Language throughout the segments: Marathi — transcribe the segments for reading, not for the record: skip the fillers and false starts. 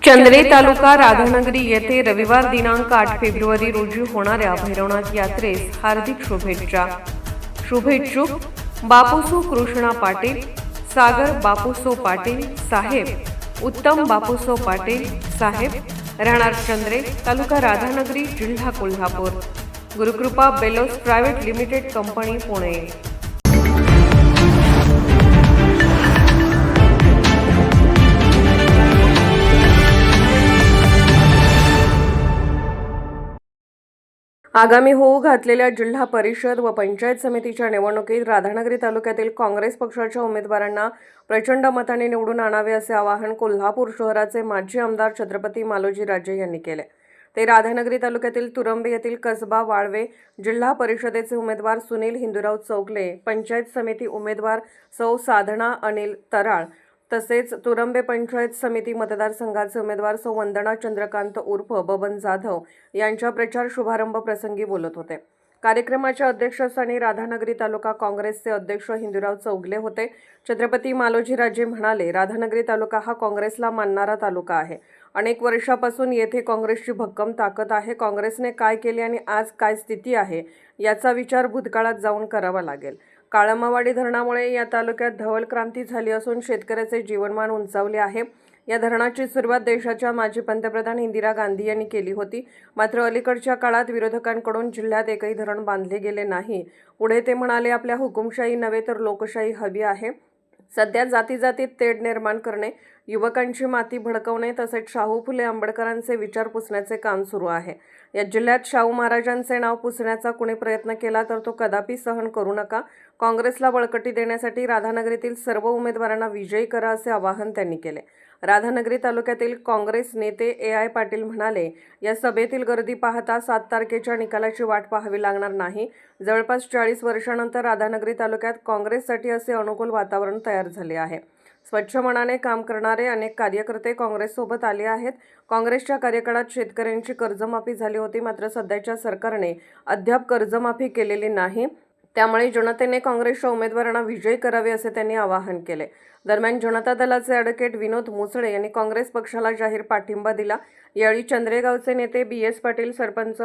चंद्रे तालुका राधानगरी येथे रविवार दिनांक 8 फेब्रुवारी रोजी होणाऱ्या भैरवनाथ यात्रेस हार्दिक शुभेच्छुक बापूसो कृष्णा पाटील, सागर बापूसो पाटील साहेब, उत्तम बापूसो पाटील साहेब, राहणार चंद्रे, तालुका राधानगरी, जिल्हा Kolhapur. Gurukrupa bellows private limited company, Pune. आगामी होऊ घातलेल्या जिल्हा परिषद व पंचायत समितीच्या निवडणुकीत राधानगरी तालुक्यातील काँग्रेस पक्षाच्या उमेदवारांना प्रचंड मताने निवडून आणावे असे आवाहन कोल्हापूर शहराचे माजी आमदार छत्रपती मालोजी राजे यांनी केले. ते राधानगरी तालुक्यातील तुरंबे येथील कसबा वाळवे जिल्हा परिषदेचे उमेदवार सुनील हिंदूराव चौगले, पंचायत समिती उमेदवार सौ साधना अनिल तराळ, तसेच तुरंबे पंचायत समिती मतदारसंघाचे उमेदवार सौ वंदना चंद्रकांत उर्फ बबन जाधव यांच्या प्रचार शुभारंभ प्रसंगी बोलत होते. कार्यक्रमाच्या अध्यक्षस्थानी राधानगरी तालुका काँग्रेसचे अध्यक्ष हिंदूराव चौगले होते. छत्रपती मालोजी राजे म्हणाले, राधानगरी तालुका हा काँग्रेसला मानणारा तालुका आहे. अनेक वर्षापासून येथे काँग्रेसची भक्कम ताकद आहे. काँग्रेसने काय केले आणि आज काय स्थिती आहे याचा विचार भूतकाळात जाऊन करावा लागेल. काळमावाडी धरणामुळे या तालुक्यात धवल क्रांती झाली असून शेतकऱ्याचे जीवनमान उंचावले आहे. या धरणाची सुरुवात देशाच्या माजी पंतप्रधान इंदिरा गांधी यांनी केली होती. मात्र अलीकडच्या काळात विरोधकांकडून जिल्ह्यात एकही धरण बांधले गेले नाही. पुढे ते म्हणाले, आपल्या हुकुमशाही नव्हे तर लोकशाही हवी आहे. सध्या जातीजातीत तेढ निर्माण करणे, युवकांची माती भडकवणे तसेच शाहू फुले आंबेडकरांचे विचार पुसण्याचे काम सुरू आहे. या जिल्ह्यात शाहू महाराजांचे नाव पुसण्याचा कुणी प्रयत्न केला तर तो कदापि सहन करू नका. काँग्रेसला बळकटी देण्यासाठी राधानगरीतील सर्व उमेदवारांना विजयी करा असे आवाहन त्यांनी केले. राधानगरी तालुक्यातील काँग्रेस नेते ए.आय. पाटील म्हणाले, या सभेतील गर्दी पाहता 7 तारखेच्या निकालाची वाट पाहावी लागणार नाही. जवळपास 40 वर्षांनंतर राधानगरी तालुक्यात काँग्रेससाठी असे अनुकूल वातावरण तयार झाले आहे. स्वच्छ मनाने काम करणारे अनेक कार्यकर्ते काँग्रेससोबत आले आहेत. काँग्रेसच्या कार्यकाळात शेतकऱ्यांची कर्जमाफी झाली होती, मात्र सध्याच्या सरकारने अद्याप कर्जमाफी केलेली नाही. त्यामुळे जनतेने काँग्रेसच्या उमेदवारांना विजयी करावे असे त्यांनी आवाहन केले. दरम्यान जनता दलाचे ॲडव्होकेट विनोद मुसळे यांनी काँग्रेस पक्षाला जाहीर पाठिंबा दिला. यावेळी चंद्रेगावचे नेते बी.एस. पाटील, सरपंच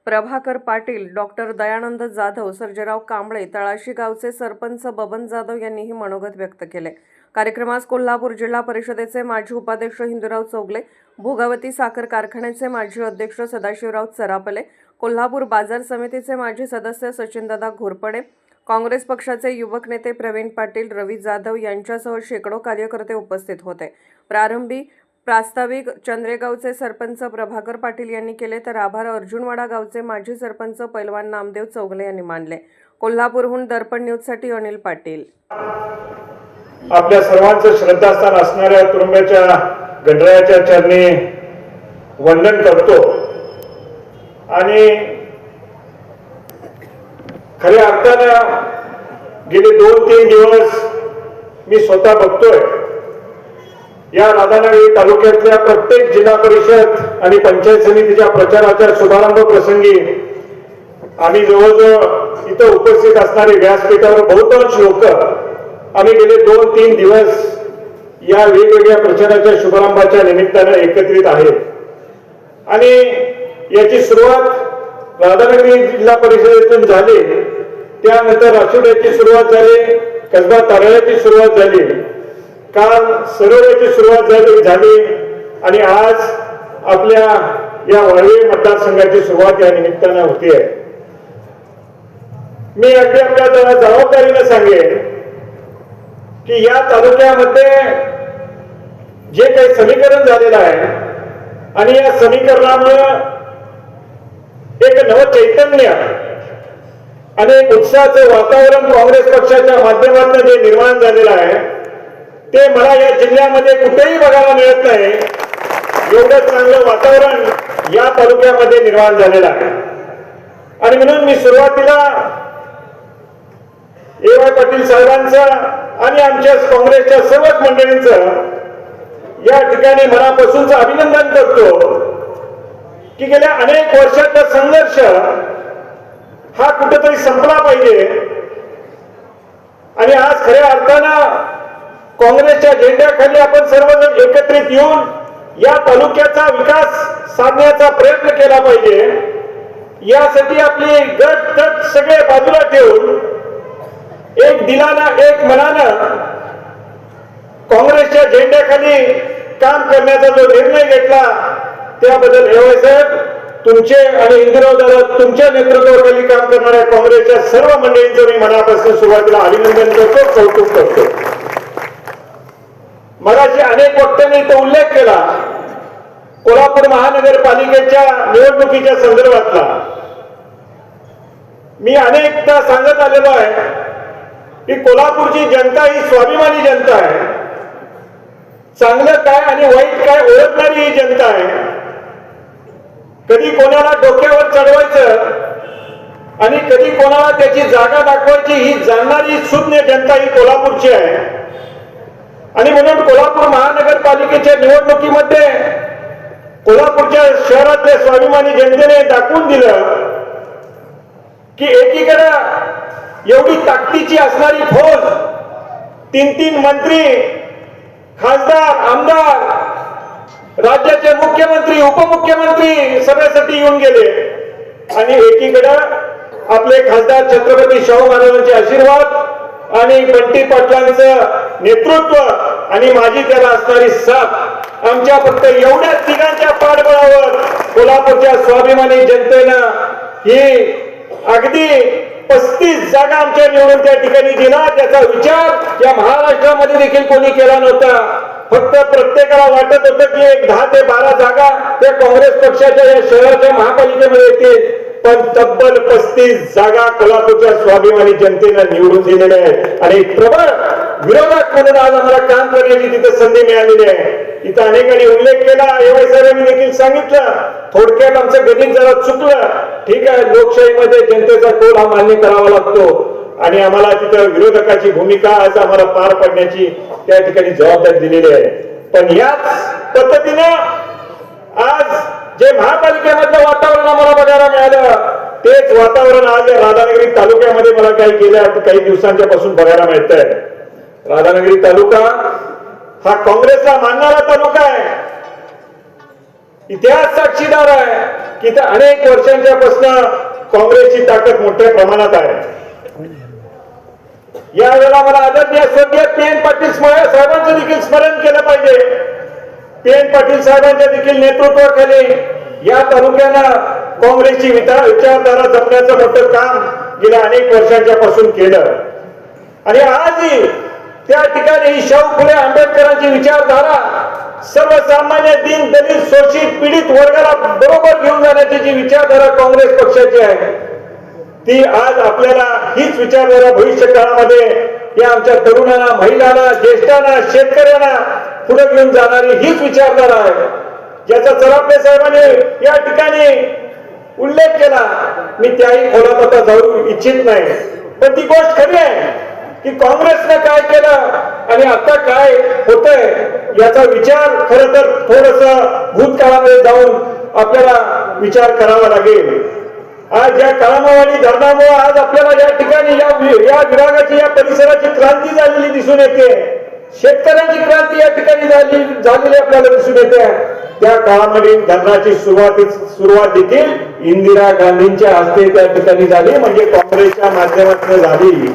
प्रभाकर पाटील, डॉक्टर दयानंद जाधव, सर्जेराव कांबळे, तळाशी गावचे सरपंच बबन जाधव यांनीही मनोगत व्यक्त केले. कार्यक्रमास कोल्हापूर जिल्हा परिषदेचे माजी उपाध्यक्ष हिंदूराव चौगले, भोगावती साखर कारखान्याचे माजी अध्यक्ष सदाशिवराव चरापले, कोल्हापूर बाजार समितीचे माजी सदस्य सचिनदादा घोरपडे, काँग्रेस पक्षाचे युवक नेते प्रवीण पाटील, रवी जाधव यांच्यासह शेकडो कार्यकर्ते उपस्थित होते. प्रारंभी प्रास्ताविक चंद्रेगावचे सरपंच प्रभाकर पाटील यांनी केले, तर आभार अर्जुनवाडा गावचे माजी सरपंच पैलवान नामदेव चौगले यांनी मानले. कोल्हापूरहून दर्पण न्यूजसाठी अनिल पाटील. आपल्या सर्वांचं श्रद्धास्थान असणाऱ्या तुरुंब्याच्या गणरायाच्या चरणी वंदन करतो आणि खऱ्या अर्थानं गेले 2-3 दिवस मी स्वतः बघतोय या राधानगरी तालुक्यातल्या प्रत्येक जिल्हा परिषद आणि पंचायत समितीच्या प्रचाराच्या शुभारंभ प्रसंगी आम्ही जवळजवळ इथं उपस्थित असणारे व्यासपीठावर बहुतांश लोक आम्ही गेले 2-3 दिवस या वेगवेगळ्या प्रचाराच्या शुभारंभाच्या निमित्तानं एकत्रित आहेत आणि याची सुरुवात राधानगरी जिल्हा परिषदेतून झाली. त्यानंतर राशिवड्याची सुरुवात झाली, कसबा तारळ्याची सुरुवात झाली, काल सरोवराची सुरुवात झाली आणि आज आपल्या या वाळवे मतदारसंघाची सुरुवात या निमित्तानं होती आहे. मी अगदी आपल्या जबाबदारीने सांगेन की या तालुक्यामध्ये जे काही समीकरण झालेलं आहे आणि या समीकरणामुळे एक नवचैतन्य आणि एक उत्साहाचं वातावरण काँग्रेस पक्षाच्या माध्यमातून जे निर्माण झालेलं आहे ते मला या जिल्ह्यामध्ये कुठेही बघायला मिळत नाही. एवढं चांगलं वातावरण या तालुक्यामध्ये निर्माण झालेलं आहे आणि म्हणून मी सुरुवातीला ए.वाय. पाटील साहेबांचं आणि आमच्या काँग्रेसच्या सर्वच मंडळींचं या ठिकाणी मनापासूनचं अभिनंदन करतो की गेल्या अनेक वर्षाचा संघर्ष हा कुठेतरी संपला पाहिजे आणि आज खऱ्या अर्थानं काँग्रेसच्या झेंड्याखाली आपण सर्वजण एकत्रित येऊन या तालुक्याचा विकास साधण्याचा प्रयत्न केला पाहिजे. यासाठी आपली गट तट सगळे बाजूला ठेवून एक दिलानं एक मनानं काँग्रेसच्या झेंड्याखाली काम करण्याचा जो निर्णय घेतला त्याबद्दल एवढे साहेब तुमचे आणि इंदिराव दादा तुमच्या नेतृत्वाखाली काम करणाऱ्या काँग्रेसच्या सर्व मंडळींचं मी मनापासून सुरुवातीला अभिनंदन करतो, कौतुक करतो. मगाशी अनेक वक्त्यांनी इथं उल्लेख केला कोल्हापूर महानगरपालिकेच्या निवडणुकीच्या संदर्भातला. मी अनेकदा सांगत आलेलो आहे की कोल्हापूरची जनता ही स्वाभिमानी जनता आहे. चांगलं काय आणि वाईट काय ओळखणारी ही जनता आहे. कधी कोणाला डोक्यावर चढवायचं आणि कधी कोणाला त्याची जागा दाखवायची ही जाणणारी शून्य जनता ही कोल्हापूरची आहे. आणि म्हणून कोल्हापूर महानगरपालिकेच्या निवडणुकीमध्ये कोल्हापूरच्या शहरातल्या स्वाभिमानी जनतेने दाखवून दिलं की एकीकडे एवढी ताकदीची असणारी फौज, 3 मंत्री, खासदार, आमदार, राज्याचे मुख्यमंत्री, उपमुख्यमंत्री सभेसाठी येऊन गेले आणि एकीकडे आपले खासदार छत्रपती शाहू महाराजांचे आशीर्वाद आणि बंटी पाटलांचं नेतृत्व आणि माझी त्याला असणारी साथ आमच्या फक्त एवढ्या तिघांच्या पाठबळावर कोल्हापूरच्या स्वाभिमानी जनतेनं ही अगदी 35 जागा आमच्या निवडून त्या ठिकाणी दिला. त्याचा विचार या महाराष्ट्रामध्ये देखील कोणी केला नव्हता. फक्त प्रत्येकाला वाटत होतं की एक 10 ते 12 जागा त्या काँग्रेस पक्षाच्या या शहराच्या महापालिकेमध्ये येतील, पण तब्बल 35 जागा कोल्हापूरच्या स्वाभिमानी जनतेनं निवडून दिलेल्या आहेत. आणि एक प्रबळ विरोधक म्हणून आज आम्हाला काम करण्याची तिथे संधी मिळालेली आहे. इथं अनेकांनी उल्लेख केला, एवढे साहेबांनी देखील सांगितलं, थोडक्यात आमचं गणित जरा चुकलं. ठीक आहे, लोकशाहीमध्ये जनतेचा कौल हा मान्य करावा लागतो आणि आम्हाला तिथं विरोधकाची भूमिका आज आम्हाला पार पाडण्याची त्या ठिकाणी जबाबदारी दिलेली आहे. पण याच पद्धतीनं आज जे महापालिकेमधलं वातावरण आम्हाला बघायला मिळालं तेच वातावरण आज या राधानगरी तालुक्यामध्ये मला काही दिवसांच्या पासून बघायला मिळत आहे. राधानगरी तालुका हा काँग्रेसला मानणारा तालुका आहे. इतिहास साक्षीदार आहे की इथं अनेक वर्षांच्या पासून काँग्रेसची ताकद मोठ्या प्रमाणात आहे. यावेळेला मला आदरणीय स्वर्गीय पी.एन. पाटील साहेबांचं देखील स्मरण केलं पाहिजे. पी.एन. पाटील साहेबांच्या देखील नेतृत्वाखाली या तालुक्यानं काँग्रेसची विचारधारा जपण्याचं मोठं काम गेल्या अनेक वर्षांच्या पासून केलं आणि आजही त्या ठिकाणी शाहू फुले आंबेडकरांची विचारधारा सर्वसामान्य दीन दलित शोषित पीडित वर्गाला बरोबर घेऊन जाण्याची जी विचारधारा काँग्रेस पक्षाची आहे ती आज आपल्याला हीच विचारधारा भविष्य काळामध्ये या आमच्या तरुणांना, महिलांना, ज्येष्ठांना, शेतकऱ्यांना पुढे घेऊन जाणारी हीच विचारधारा आहे, ज्याचा चरापे साहेबांनी या ठिकाणी उल्लेख केला. मी त्याही खोलात आता जाऊ इच्छित नाही, पण ती गोष्ट खरी आहे की काँग्रेसने काय केलं आणि आता काय होतंय याचा विचार खरं तर थोडस भूतकाळामध्ये जाऊन आपल्याला विचार करावा लागेल. आज या काळामावाडी धरणामुळे आज आपल्याला या ठिकाणी या विभागाची या परिसराची क्रांती झालेली दिसून येते. शेतकऱ्यांची क्रांती या ठिकाणी झालेली आपल्याला दिसून येते. त्या काळामध्ये धरणाची सुरुवात देखील इंदिरा गांधींच्या हस्ते त्या ठिकाणी झाली, म्हणजे काँग्रेसच्या माध्यमातून झाली.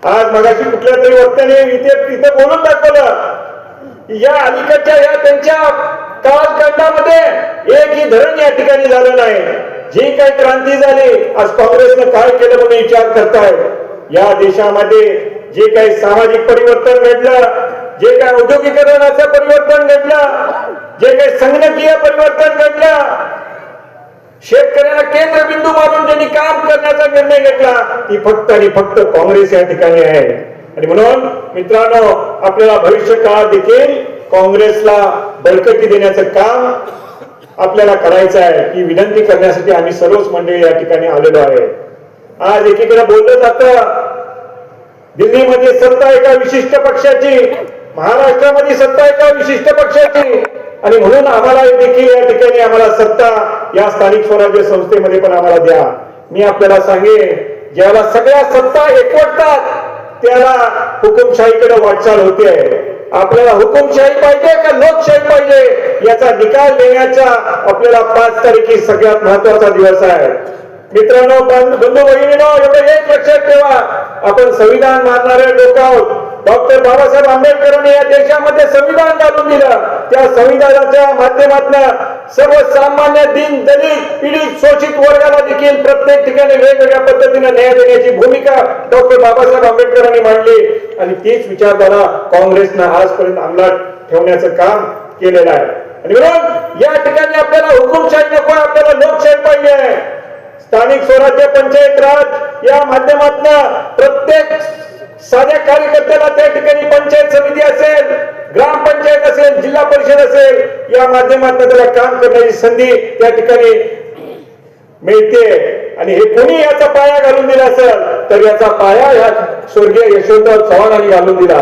आज मगाशी कुठल्या तरी वक्त्याने इथे बोलून दाखवलं या अलीकडच्या या त्यांच्या कालखंडामध्ये एकही धरण या ठिकाणी झालं नाही. जी काही क्रांती झाली आज काँग्रेसनं काय केलं म्हणून विचार करताय. या देशामध्ये जे काही सामाजिक परिवर्तन घडलं, जे काही औद्योगिकरणाचं परिवर्तन घडलं, जे काही संगणकीय परिवर्तन घडलं, शेतकऱ्याला केंद्रबिंदू मानून ज्यांनी काम करण्याचा निर्णय घेतला ती फक्त आणि फक्त काँग्रेस या ठिकाणी आहे. आणि म्हणून मित्रांनो, आपल्याला भविष्य काळात देखील काँग्रेसला बळकटी देण्याचं काम आपल्याला करायचं आहे. ही विनंती करण्यासाठी आम्ही सर्वच मंडळी या ठिकाणी आलेलो आहे. आज एकीकडे बोललं जातं दिल्लीमध्ये सत्ता एका विशिष्ट पक्षाची, महाराष्ट्रामध्ये सत्ता एका विशिष्ट पक्षाची, आणि म्हणून आम्हाला देखील या ठिकाणी आम्हाला सत्ता या स्थानिक स्वराज्य संस्थेमध्ये पण आम्हाला द्या. मी आपल्याला सांगेन, ज्याला सगळ्या सत्ता एकवटतात त्याला हुकुमशाहीकडे वाटचाल होते. आपल्याला हुकुमशाही पाहिजे का लोकशाही पाहिजे याचा निकाल देण्याचा आपल्याला 5 तारीख ही सगळ्यात महत्वाचा दिवस आहे. मित्रांनो, बंधू भगिनींनो, एवढं एक लक्षात ठेवा, आपण संविधान मानणारे लोक आहोत. डॉक्टर बाबासाहेब आंबेडकरांनी या देशामध्ये संविधान घालून दिलं. त्या संविधानाच्या माध्यमातून सर्वसामान्य दीन दलित पीडित शोषित वर्गाला देखील प्रत्येक ठिकाणी वेगवेगळ्या पद्धतीने न्याय देण्याची भूमिका डॉक्टर बाबासाहेब आंबेडकरांनी मांडली आणि तीच विचारधारा काँग्रेसनं आजपर्यंत अंमलात ठेवण्याचं काम केलेलं आहे. आणि म्हणून या ठिकाणी आपल्याला हुकुमशाही नको, आपल्याला लोकशाही पाहिजे आहे. स्थानिक स्वराज्य पंचायत राज या माध्यमातून प्रत्येक साध्या कार्यकर्त्याला त्या ठिकाणी पंचायत समिती असेल, ग्रामपंचायत असेल, जिल्हा परिषद असेल, या माध्यमातून त्याला काम करण्याची संधी त्या ठिकाणी मिळते. आणि हे कोणी याचा पाया घालून दिला असेल तर याचा पाया या स्वर्गीय यशवंतराव चव्हाणांनी घालून दिला.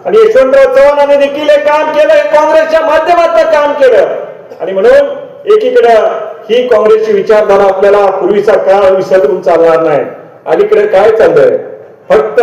आणि यशवंतराव चव्हाणांनी देखील हे काम केलं, हे काँग्रेसच्या माध्यमातून काम केलं. आणि म्हणून एकीकडे ही काँग्रेसची विचारधारा आपल्याला पूर्वीचा काळ विसरून चालणार नाही. अलीकडे काय चाललंय, फक्त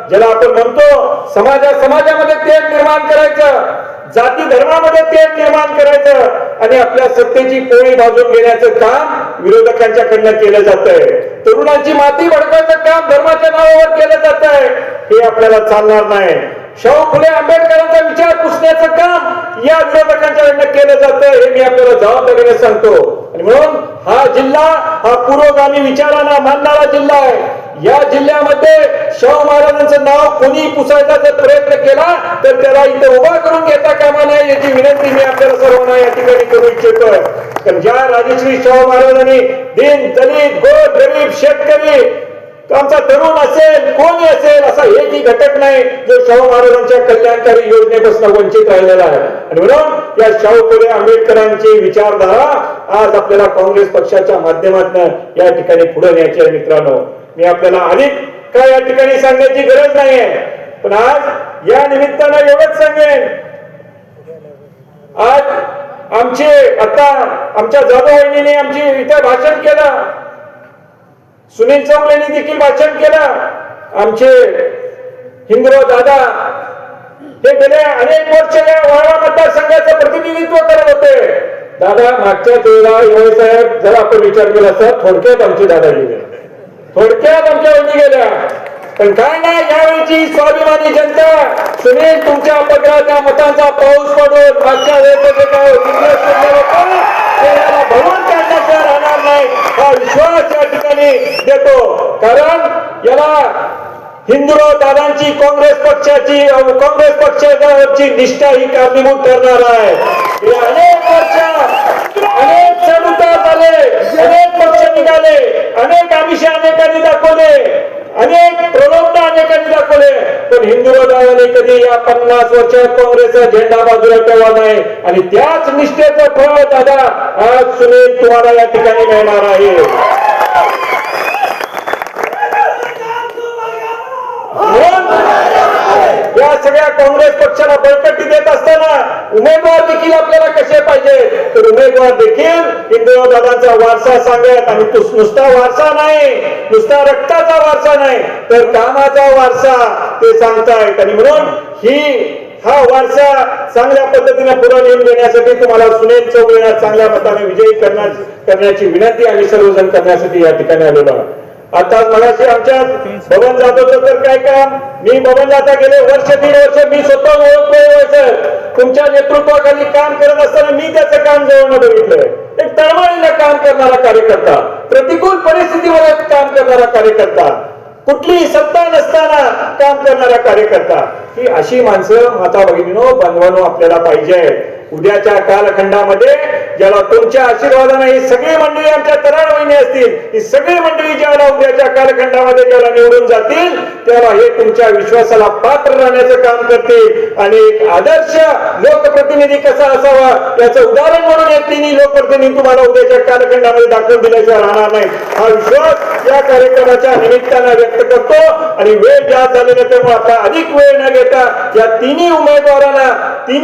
ज्याला आपण म्हणतो समाजामध्ये तेढ निर्माण करायचं, जाती धर्मामध्ये तेढ निर्माण करायचं आणि आपल्या सत्तेची पोळी भाजून घेण्याचं काम विरोधकांच्याकडनं केलं जात आहे. तरुणांची माती भडकायचं काम धर्माच्या नावावर केलं जात आहे. हे आपल्याला चालणार नाही. शाहू फुले आंबेडकरांचा विचार पुसण्याचं काम या विरोधकांच्याकडनं केलं जातं, हे मी आपल्याला जबाबदारीने सांगतो. आणि म्हणून हा जिल्हा हा पुरोगामी विचारांना मानणारा जिल्हा आहे. या जिल्ह्यामध्ये शाहू महाराजांचं नाव कोणी पुसायचा जर प्रयत्न केला तर त्याला इथे उभा करून घेता कामा नये याची विनंती मी आपल्याला सर्वांना या ठिकाणी करू इच्छितोय. कारण ज्या राजश्री शाहू महाराजांनी दीन दलित गोर गरीब शेतकरी आमचा तरुण असेल कोणी असेल असा एकही घटक नाही जो शाहू महाराजांच्या कल्याणकारी योजनेपासून वंचित राहिलेला आहे. आणि म्हणून या शाहू फुले आंबेडकरांची विचारधारा आज आपल्याला काँग्रेस पक्षाच्या माध्यमातून या ठिकाणी पुढे न्यायची आहे. मित्रांनो, मी आपल्याला अधिक काय या ठिकाणी सांगण्याची गरज नाहीये, पण आज या निमित्तानं एवढंच सांगेन, आज आमच्या जाधव वहिनीने आमची इथे भाषण केलं, सुनील चौगलेंनी देखील भाषण केलं. आमचे हिंदराव दादा हे गेले अनेक वर्ष या वाळवा मतदारसंघाचं प्रतिनिधित्व करत होते. दादा मागच्या वेळेला साहेब जर आपण विचार केला असता थोडक्यात आमचे दादा गेले, थोडक्यात आमच्या वहिनी गेल्या. पण काय नाही, यावेळीची स्वाभिमानी जनता सुनील तुमच्या पत्राच्या मतांचा पाऊस पडून मागच्या वेळेस काय भरून काढण्याचा राहणार नाही हा विश्वास या ठिकाणी देतो. कारण याला हिंदुराव दादांची काँग्रेस पक्षाची निष्ठा ही कारणीभूत ठरणार आहे. अनेक वर्ष अनेक चढउतार झाले, अनेक पक्ष निघाले, अनेक आमिषे अनेकांनी दाखवले, अनेक प्रलोभन अनेकांनी दाखवले, पण हिंदुराव दादाने कधी या 50 वर्षात काँग्रेसचा झेंडा बाजूला ठेवला नाही. आणि त्याच निष्ठेचं फळ दादा आज सुनील तुम्हाला या ठिकाणी मिळणार आहे. या सगळ्या काँग्रेस पक्षाला बळकटी देत असताना उमेदवार देखील आपल्याला कसे पाहिजे तर उमेदवार देखील हिंदुराव दादांचा वारसा सांगत, आणि तो नुसता वारसा नाही, नुसता रक्ताचा वारसा नाही तर कामाचा वारसा ते सांगतायत. आणि म्हणून हा वारसा चांगल्या पद्धतीने पुढे नेऊन देण्यासाठी तुम्हाला सुनील चौगलेंना चांगल्या मताने विजयी करण्याची विनंती आम्ही सर्वजण करण्यासाठी या ठिकाणी आलेलो आहोत. आता मगाशी आमच्या बबन जाधवचं तर काय काम, मी बबन जाधव गेले वर्ष 1.5 वर्ष मी स्वतः ओळखतोय. तुमच्या नेतृत्वाखाली काम करत असताना मी त्याचं काम जवळ बघितलंय. एक तळमळीनं काम करणारा कार्यकर्ता, प्रतिकूल परिस्थितीमध्ये काम करणारा कार्यकर्ता, कुठलीही सत्ता नसताना काम करणारा कार्यकर्ता, ही अशी माणसं माता भगिनीनो बंधवांनो आपल्याला पाहिजे. उद्याच्या कालखंडामध्ये ज्याला तुमच्या आशीर्वादाने ही सगळी मंडळी आमच्या तरुण वहिनी असतील, ही सगळी मंडळी ज्याला उद्याच्या कालखंडामध्ये ज्याला निवडून जातील त्याला हे तुमच्या विश्वासाला पात्र राहण्याचं काम करतील. आणि एक आदर्श लोकप्रतिनिधी कसा असावा याचं उदाहरण म्हणून हे तिन्ही लोकप्रतिनिधी तुम्हाला उद्याच्या कालखंडामध्ये दाखवून दिल्याशिवाय राहणार नाही. हा विश्वास या कार्यक्रमाच्या निमित्तानं व्यक्त करतो. आणि वेळ जास्त झालेला त्यामुळे आता अधिक वेळ न घेता या तिन्ही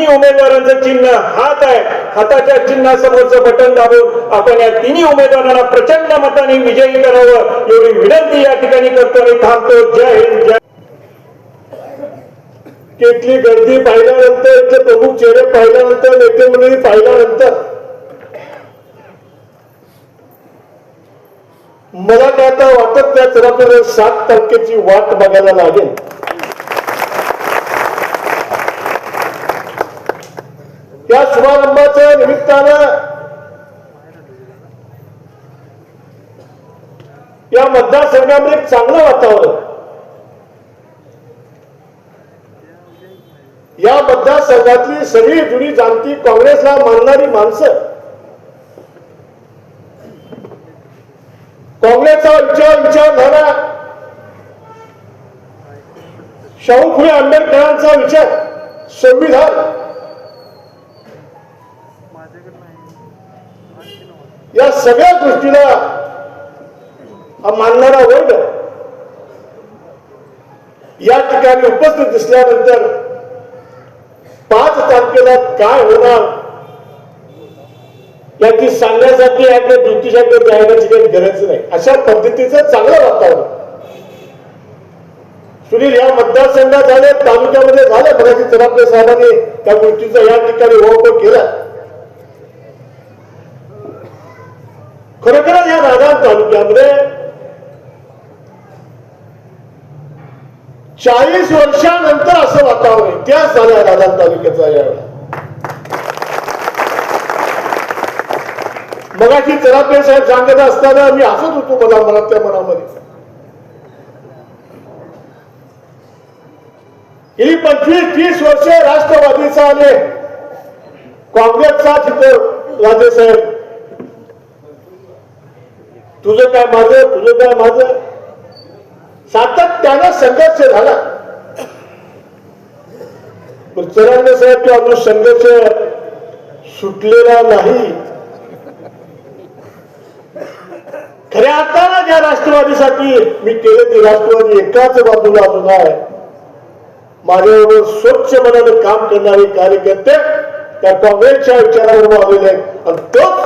उमेदवारांचं चिन्ह हात आहे, हाताच्या चिन्हासमोरचं बटन दाबून आपण या तिन्ही उमेदवारांना प्रचंड मताने विजयी करावं एवढी विनंती या ठिकाणी करतो आणि थांबतो. जय हिंद. जय की इथली गर्दी पाहिल्यानंतर, इथले प्रमुख चेहरे पाहिल्यानंतर, नेते मंडळी पाहिल्यानंतर मला काय आता वाटत नाही तर आपल्याला 7 तारखेची वाट बघायला लागेल. या शुभारंभाच्या निमित्तानं या मतदारसंघामध्ये एक चांगलं वातावरण, या मतदारसंघातली सगळी जुनी जाणती काँग्रेसला मानणारी माणसं, काँग्रेसचा विचार झाला, शाहू फुले आंबेडकरांचा विचार, संविधान, या सगळ्या गोष्टीला मानणारा वर्ग या ठिकाणी उपस्थित दिसल्यानंतर 5 तारखेला काय होणार याची सांगण्यासाठी आपल्या ड्युटीसाठी जाण्याची काही गरज नाही. अशा पद्धतीचं चांगलं वातावरण सुनील या मतदारसंघात झाले, तालुक्यामध्ये झाले. बऱ्याच चरापे साहेबांनी त्या गोष्टीचा या ठिकाणी ओळख केला. खरोखरच या राधान तालुक्यामध्ये 40 वर्षानंतर असं वातावरण इतिहास झाला राधान तालुक्याचा. यावेळेला मगाशी चरापे साहेब सांगत असताना मी हसत होतो मला मनातल्या मनामध्ये. गेली 25-30 वर्षे राष्ट्रवादीचा आणि काँग्रेसचा तिथं राजेसाहेब तुझं काय माझं सातत्यानं संघर्ष झाला. पण चरांडे साहेब तो अजून संघर्ष सुटलेला नाही. खऱ्या अर्थानं ज्या राष्ट्रवादीसाठी मी केले ते राष्ट्रवादी एकाच बाजूला अजून आहे. माझ्याबरोबर स्वच्छ मनानं काम करणारे कार्यकर्ते त्या काँग्रेसच्या विचारावर आलेले आहेत. आणि तोच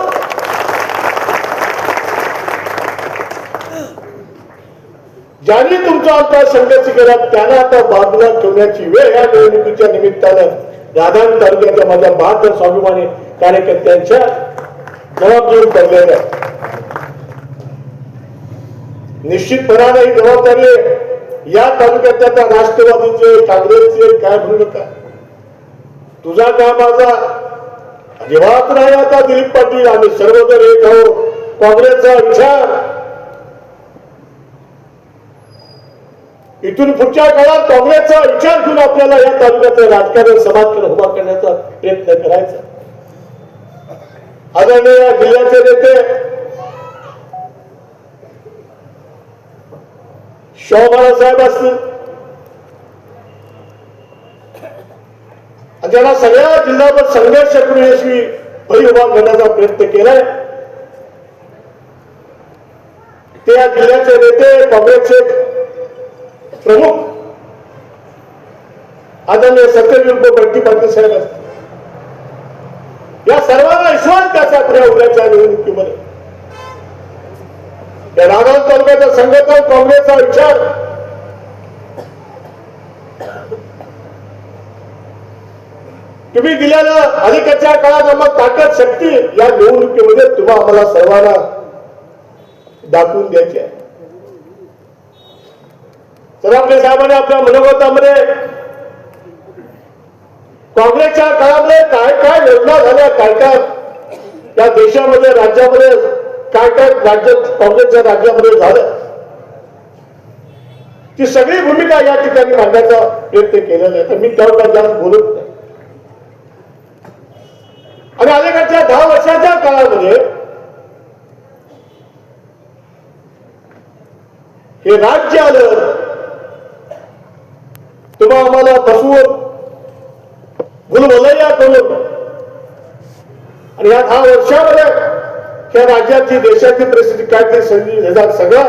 ज्यांनी तुमचा आता संघर्ष केला त्यांना आता बाजूला ठेवण्याची वेळ या निवडणुकीच्या निमित्तानं राधान तालुक्याच्या माझ्या 72 स्वाभिमानी कार्यकर्त्यांच्या जबाबदारी पडलेल्या. निश्चितपणाने ही जबाबदारी या तालुक्यात आता राष्ट्रवादीचे, काँग्रेसचे काय म्हणू नका. तुझा काय माझा अजिबात नाही. आता दिलीप पाटील आम्ही सर्वजण एक आहोत. काँग्रेसचा विचार इथून पुढच्या काळात काँग्रेसचा विचार घेऊन आपल्याला या तालुक्याचं राजकारण समाजकारण उभा करण्याचा प्रयत्न करायचा. आदरणीय जिल्ह्याचे नेते शाहू बाळासाहेब असतील, ज्यांना सगळ्या जिल्ह्यावर संघर्ष करून यशस्वी भरी उभा करण्याचा प्रयत्न केलाय, ते या जिल्ह्याचे नेते काँग्रेसचे प्रमुख आदरणीय सत्यजित बंटी पाटील साहेब असतील. या सर्वांना विश्वास त्याचा पुढे उद्याच्या निवडणुकीमध्ये या राधान तालुक्याचं संघटन, काँग्रेसचा विचार तुम्ही दिलेल्या अलीकडच्या काळात आम्हाला ताकद शक्ती या निवडणुकीमध्ये तुम्हा आम्हाला सर्वांना दाखवून द्यायची आहे. चरापे साहेबांनी आपल्या मनोगतामध्ये काँग्रेसच्या काळामध्ये काय काय योजना झाल्या, काय काय या देशामध्ये, राज्यामध्ये काय काय राज्यात काँग्रेसच्या राज्यामध्ये झालं, ती सगळी भूमिका या ठिकाणी मांडण्याचा प्रयत्न केलेला आहे. तर मी त्यावर जास्त बोलत नाही. आणि अलीकडच्या 10 वर्षाच्या काळामध्ये हे राज्य आलं, तुम्हा आम्हाला फसवून भुलभुलैया करून, आणि या 10 वर्षामध्ये या राज्याची, देशाची परिस्थिती काय ते ह्याचा सगळा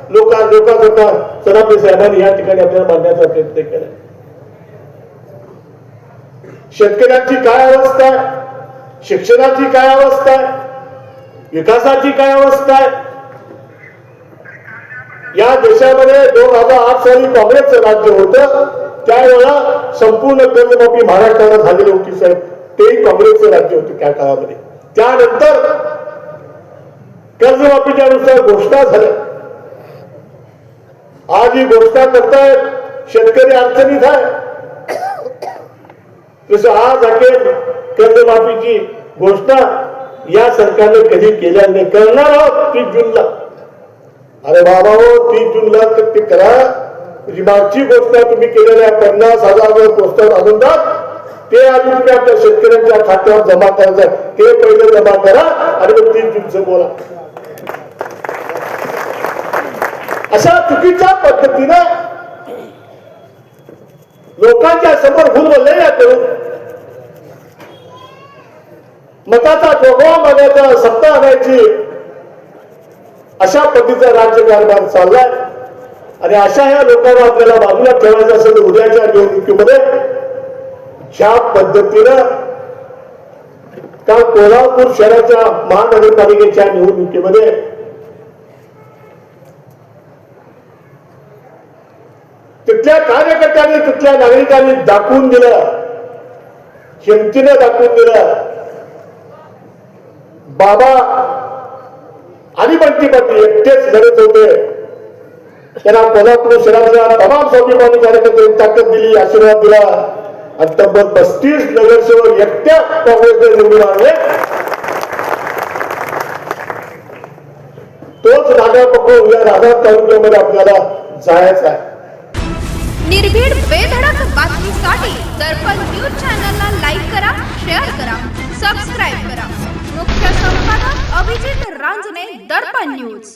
लोकांचा चरापे साहेबांनी या ठिकाणी आपल्याला मांडण्याचा प्रयत्न केला. शेतकऱ्यांची काय अवस्था आहे, शिक्षणाची काय अवस्था आहे, विकासाची काय अवस्था आहे. या देशामध्ये 2008 साली काँग्रेसचं राज्य होतं. त्यावेळेला संपूर्ण कर्जमाफी महाराष्ट्राला झालेली होती साहेब. तेही काँग्रेसचं राज्य होतं त्या काळामध्ये. त्यानंतर कर्जमाफीच्या नुसार घोषणा झाल्या. आज ही घोषणा करतायत शेतकरी अडचणीत आहे. तसं आज अखेर कर्जमाफीची घोषणा या सरकारने कधी केल्या नाही. करणार आहोत 30 जूनला. अरे बाबा हो, 30 जूनला ते करा. जी मागची घोषणा तुम्ही केलेल्या 50,000 प्रोत्साहन अनुदान ते आधी तुम्ही आपल्या शेतकऱ्यांच्या खात्यावर जमा करायचं, ते पहिले जमा करा आणि मग 30 जूनचं बोला. अशा चुकीच्या पद्धतीनं लोकांच्या समोर भूल बोलले करून मताचा जोगवा मागायचा, सत्ता आणायची, अशा पद्धतीचा राज्यकारभार चाललाय. आणि अशा ह्या लोकांना आपल्याला बाजूला ठेवायचं असेल तर उद्याच्या निवडणुकीमध्ये ज्या पद्धतीनं काल कोल्हापूर शहराच्या महानगरपालिकेच्या निवडणुकीमध्ये तिथल्या कार्यकर्त्यांनी, तिथल्या नागरिकांनी दाखवून दिलं, हिमतीनं दाखवून दिलं, बाबा आणि बंटी पाटील एकटेच लढत होते. त्यांना कोल्हापूर शहरातल्या तमाम स्वाभिमानी कार्यकर्त्यांनी ताकद दिली, आशीर्वाद दिला आणि तब्बल 35 नगरसेवक एकट्या काँग्रेसने निवडून आणले. तोच राजा पकडून या राजा तालुक्यामध्ये आपल्याला जायचं आहे. निर्भीड बेधडक बातमीसाठी दर्पण न्यूज चॅनलला लाईक करा, शेअर करा, सबस्क्राईब करा. मुख्य संपादक अभिजित रांजणे, दर्पण न्यूज.